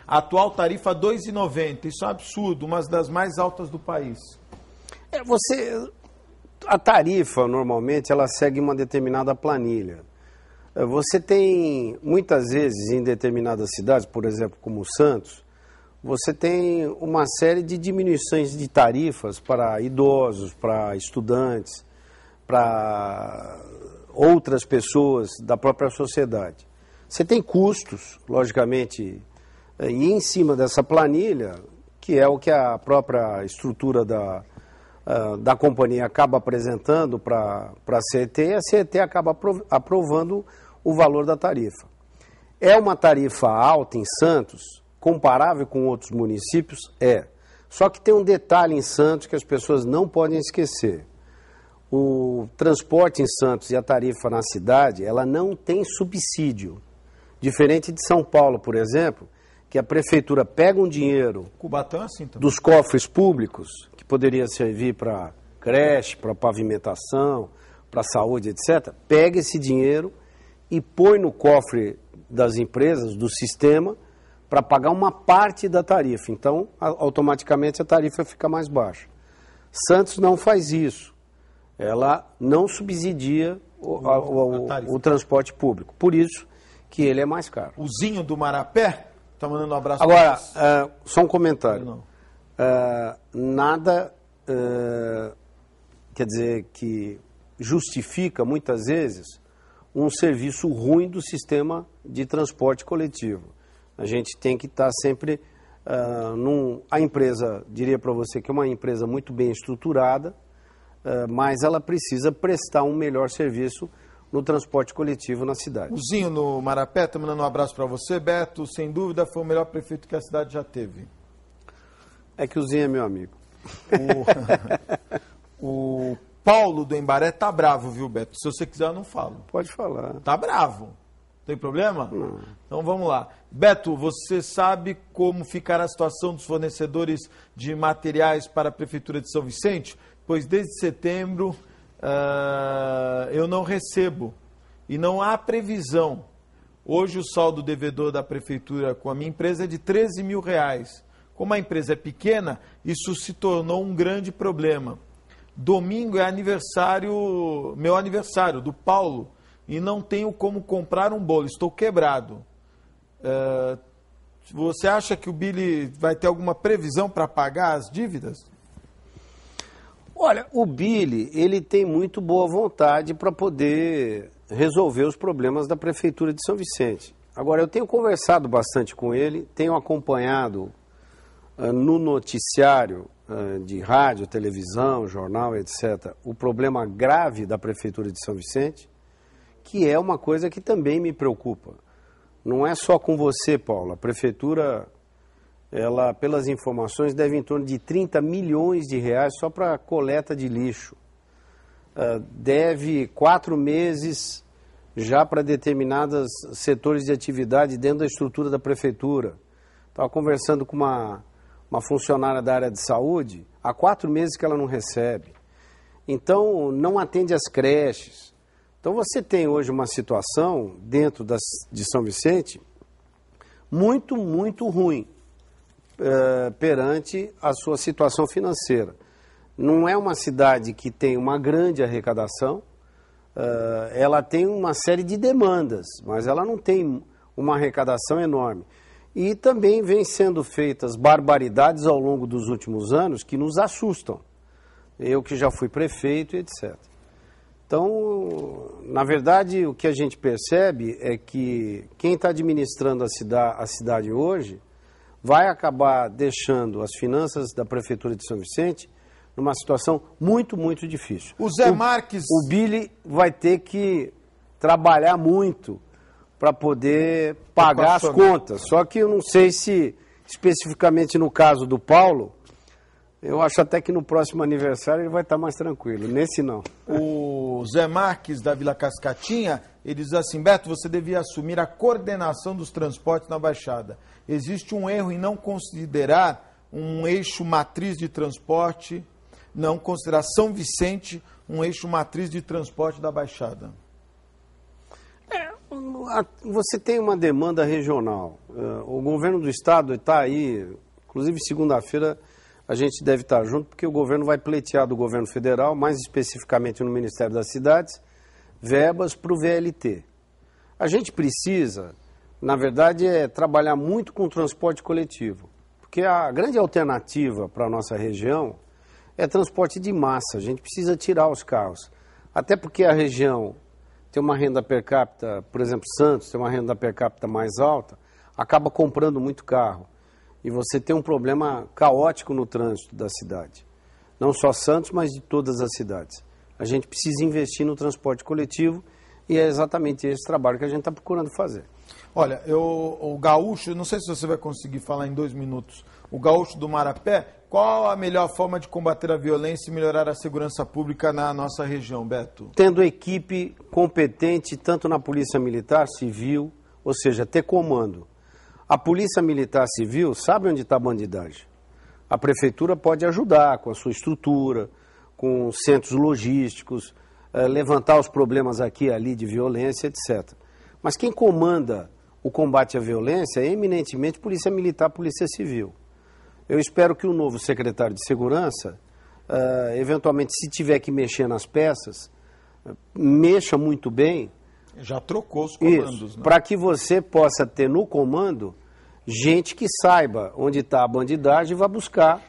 A atual tarifa R$ 2,90, isso é um absurdo, uma das mais altas do país. A tarifa, normalmente, ela segue uma determinada planilha. Você tem, muitas vezes, em determinadas cidades, por exemplo, como Santos, você tem uma série de diminuições de tarifas para idosos, para estudantes, para outras pessoas da própria sociedade. Você tem custos, logicamente, e em cima dessa planilha, que é o que a própria estrutura da companhia acaba apresentando para a CET, e a CET acaba aprovando o valor da tarifa. É uma tarifa alta em Santos, comparável com outros municípios? Só que tem um detalhe em Santos que as pessoas não podem esquecer. O transporte em Santos e a tarifa na cidade, ela não tem subsídio. Diferente de São Paulo, por exemplo, que a prefeitura pega um dinheiro Cubatão é assim também, dos cofres públicos, que poderia servir para creche, para pavimentação, para saúde, etc., pega esse dinheiro e põe no cofre das empresas, do sistema, para pagar uma parte da tarifa. Então, automaticamente a tarifa fica mais baixa. Santos não faz isso. Ela não subsidia o transporte público. Por isso que ele é mais caro. O Zinho do Marapé está mandando um abraço. Agora, só um comentário. Nada, quer dizer, que justifica, muitas vezes, um serviço ruim do sistema de transporte coletivo. A gente tem que estar sempre... a empresa, diria para você que é uma empresa muito bem estruturada, mas ela precisa prestar um melhor serviço no transporte coletivo na cidade. O Zinho no Marapé está mandando um abraço para você. Beto, sem dúvida, foi o melhor prefeito que a cidade já teve. É que o Zinho é meu amigo. O Paulo do Embaré tá bravo, viu, Beto? Se você quiser, eu não falo. Pode falar. Tá bravo. Tem problema? Não. Então vamos lá. Beto, você sabe como ficará a situação dos fornecedores de materiais para a Prefeitura de São Vicente? Pois desde setembro eu não recebo e não há previsão. Hoje o saldo devedor da Prefeitura com a minha empresa é de R$13 mil. Como a empresa é pequena, isso se tornou um grande problema. Domingo é meu aniversário, do Paulo, e não tenho como comprar um bolo, estou quebrado. Você acha que o Billy vai ter alguma previsão para pagar as dívidas? Olha, o Billy, ele tem muito boa vontade para poder resolver os problemas da Prefeitura de São Vicente. Agora, eu tenho conversado bastante com ele, tenho acompanhado no noticiário de rádio, televisão, jornal, etc., o problema grave da Prefeitura de São Vicente, que é uma coisa que também me preocupa. Não é só com você, Paulo. A Prefeitura, ela, pelas informações, deve em torno de R$30 milhões só para coleta de lixo. Deve 4 meses já para determinados setores de atividade dentro da estrutura da Prefeitura. Estava conversando com uma funcionária da área de saúde, há 4 meses que ela não recebe. Então, não atende às creches. Então, você tem hoje uma situação dentro de São Vicente muito, muito ruim perante a sua situação financeira. Não é uma cidade que tem uma grande arrecadação, ela tem uma série de demandas, mas ela não tem uma arrecadação enorme. E também vem sendo feitas barbaridades ao longo dos últimos anos que nos assustam. Eu que já fui prefeito, etc. Então, na verdade, o que a gente percebe é que quem está administrando a cidade hoje vai acabar deixando as finanças da Prefeitura de São Vicente numa situação muito, muito difícil. O Zé Marques... O Billy vai ter que trabalhar muito para poder pagar as contas. Só que eu não sei se, especificamente no caso do Paulo, eu acho até que no próximo aniversário ele vai estar mais tranquilo. Nesse não. O Zé Marques, da Vila Cascatinha, ele diz assim: Beto, você devia assumir a coordenação dos transportes na Baixada. Existe um erro em não considerar um eixo matriz de transporte, não considerar São Vicente um eixo matriz de transporte da Baixada. Você tem uma demanda regional. O governo do estado está aí, inclusive segunda-feira a gente deve estar junto, porque o governo vai pleitear do governo federal, mais especificamente no Ministério das Cidades, verbas para o VLT. A gente precisa, na verdade, trabalhar muito com o transporte coletivo, porque a grande alternativa para a nossa região é transporte de massa. A gente precisa tirar os carros, até porque a região tem uma renda per capita, por exemplo, Santos tem uma renda per capita mais alta, acaba comprando muito carro. E você tem um problema caótico no trânsito da cidade. Não só Santos, mas de todas as cidades. A gente precisa investir no transporte coletivo e é exatamente esse trabalho que a gente está procurando fazer. Olha, o gaúcho, não sei se você vai conseguir falar em 2 minutos, o gaúcho do Marapé, qual a melhor forma de combater a violência e melhorar a segurança pública na nossa região, Beto? Tendo equipe competente tanto na Polícia Militar, Civil, ou seja, ter comando. A Polícia Militar Civil sabe onde está a bandidagem. A Prefeitura pode ajudar com a sua estrutura, com centros logísticos, levantar os problemas aqui e ali de violência, etc. Mas quem comanda o combate à violência é eminentemente Polícia Militar, Polícia Civil. Eu espero que o novo secretário de Segurança, eventualmente, se tiver que mexer nas peças, mexa muito bem. Já trocou os comandos, né? Para que você possa ter no comando gente que saiba onde está a bandidagem e vá buscar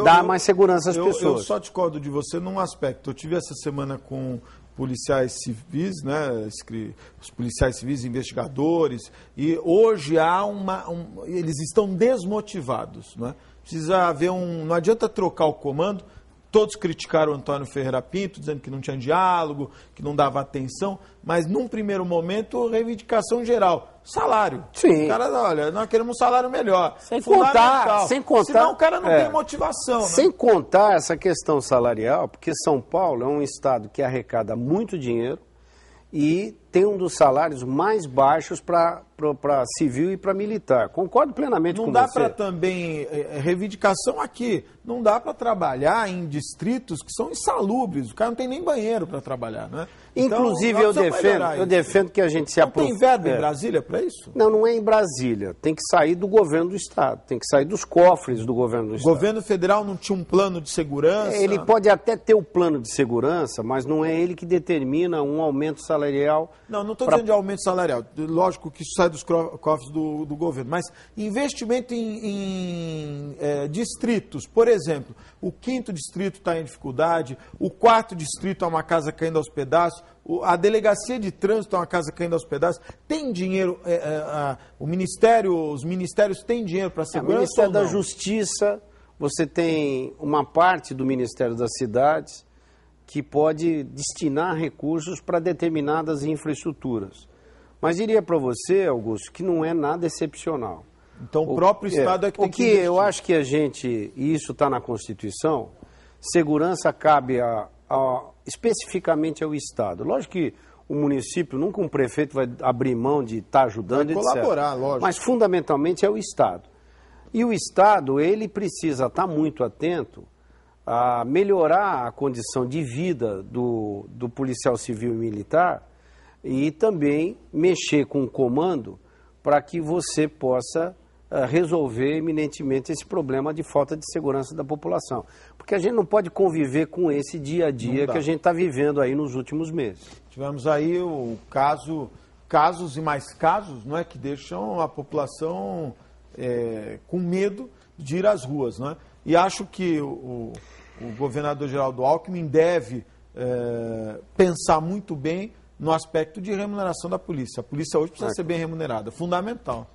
dar mais segurança às pessoas. Eu só discordo de você num aspecto. Eu tive essa semana com policiais civis, né, os policiais civis investigadores, e hoje eles estão desmotivados, né? Precisa haver não adianta trocar o comando. Todos criticaram o Antônio Ferreira Pinto, dizendo que não tinha diálogo, que não dava atenção, mas num primeiro momento, reivindicação geral, salário. Sim. O cara, olha, nós queremos um salário melhor. Sem contar. Senão o cara não tem motivação. Sem né? contar essa questão salarial, porque São Paulo é um estado que arrecada muito dinheiro e tem um dos salários mais baixos para civil e para militar. Concordo plenamente com você. Não dá para também, reivindicação aqui, não dá para trabalhar em distritos que são insalubres, o cara não tem nem banheiro para trabalhar, né? Inclusive, então, eu defendo que a gente se aprofunde. Não tem verba em Brasília para isso? Não é em Brasília. Tem que sair do governo do Estado. Tem que sair dos cofres do governo do Estado. O governo federal não tinha um plano de segurança? Ele pode até ter o plano de segurança, mas não é ele que determina um aumento salarial. Não estou dizendo de aumento salarial. Lógico que isso sai dos cofres do governo. Mas investimento em distritos. Por exemplo, o 5º distrito está em dificuldade, o 4º distrito é uma casa caindo aos pedaços, a delegacia de trânsito é uma casa caindo aos pedaços. Tem dinheiro, os ministérios têm dinheiro para segurança? O Ministério da Justiça, você tem uma parte do Ministério das Cidades que pode destinar recursos para determinadas infraestruturas. Mas diria para você, Augusto, que não é nada excepcional. Então o próprio Estado é que tem que investir. Eu acho que e isso está na Constituição, segurança cabe especificamente ao Estado. Lógico que o município, nunca um prefeito vai abrir mão de estar ajudando, etc. Vai colaborar, lógico. Mas fundamentalmente é o Estado. E o Estado, ele precisa estar muito atento a melhorar a condição de vida do policial civil e militar e também mexer com o comando para que você possa resolver eminentemente esse problema de falta de segurança da população. Porque a gente não pode conviver com esse dia a dia que a gente está vivendo aí nos últimos meses. Tivemos aí o caso casos e mais casos, não é, que deixam a população com medo de ir às ruas, não é? E acho que o governador Geraldo Alckmin deve pensar muito bem no aspecto de remuneração da polícia. A polícia hoje precisa ser bem remunerada, fundamental.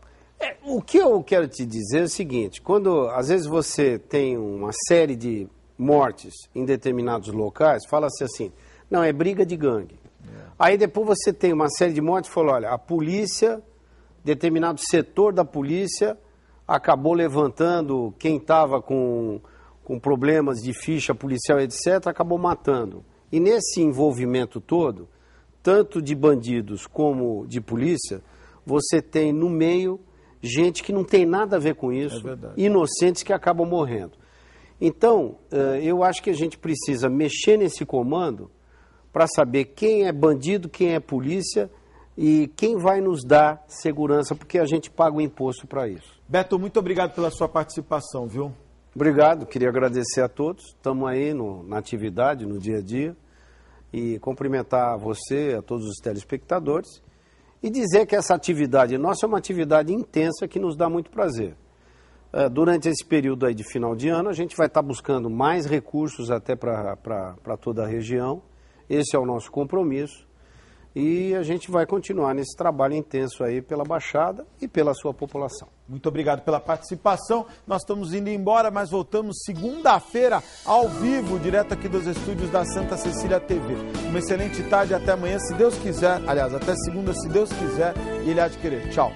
O que eu quero te dizer é o seguinte, quando às vezes você tem uma série de mortes em determinados locais, fala-se assim, não, é briga de gangue. Aí depois você tem uma série de mortes e fala, olha, a polícia, determinado setor da polícia, acabou levantando quem estava com problemas de ficha policial, etc., acabou matando. E nesse envolvimento todo, tanto de bandidos como de polícia, você tem no meio gente que não tem nada a ver com isso, inocentes que acabam morrendo. Então, eu acho que a gente precisa mexer nesse comando para saber quem é bandido, quem é polícia e quem vai nos dar segurança, porque a gente paga o imposto para isso. Beto, muito obrigado pela sua participação, viu? Obrigado, queria agradecer a todos. Estamos aí na atividade, no dia a dia, e cumprimentar você, a todos os telespectadores, e dizer que essa atividade nossa é uma atividade intensa que nos dá muito prazer. Durante esse período aí de final de ano, a gente vai estar buscando mais recursos até para toda a região. Esse é o nosso compromisso. E a gente vai continuar nesse trabalho intenso aí pela Baixada e pela sua população. Muito obrigado pela participação. Nós estamos indo embora, mas voltamos segunda-feira ao vivo, direto aqui dos estúdios da Santa Cecília TV. Uma excelente tarde, até amanhã, se Deus quiser. Aliás, até segunda, se Deus quiser, e Ele há de querer. Tchau.